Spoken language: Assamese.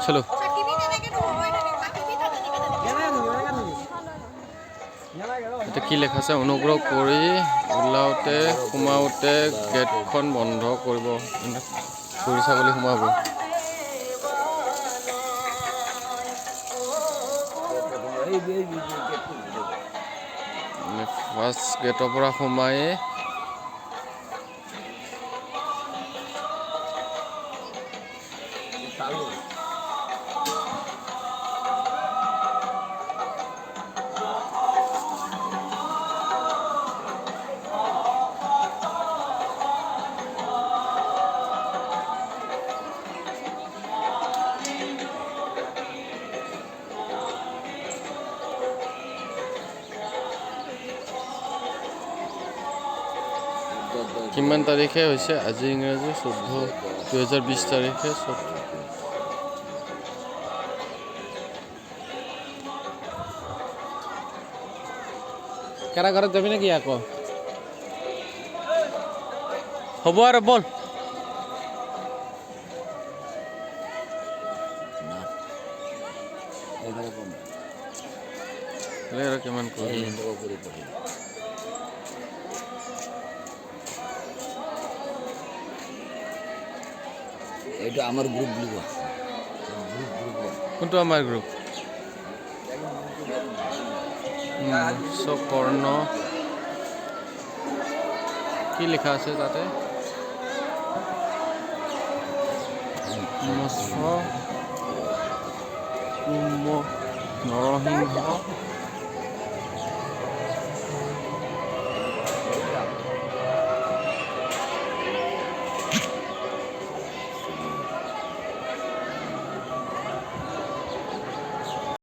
চলো এটা কি লেখা আছে অনুগ্ৰহ কৰি ওলাওঁতে সোমাওঁতে গেটখন বন্ধ কৰিব চুৰি ছাগলী সোমাব ফাৰ্ষ্ট গেটৰ পৰা সোমাই কিমান তাৰিখে হৈছে আজি ইংৰাজী 2020 তাৰিখে কেৰা ঘৰত যাবি নেকি আকৌ হ'ব আৰু বল কিমান কৰি এটা আমাৰ গ্ৰুপ লিব কোনটো আমাৰ গ্ৰুপ কৰ্ণ কি লিখা আছে তাতে নৰসিংহ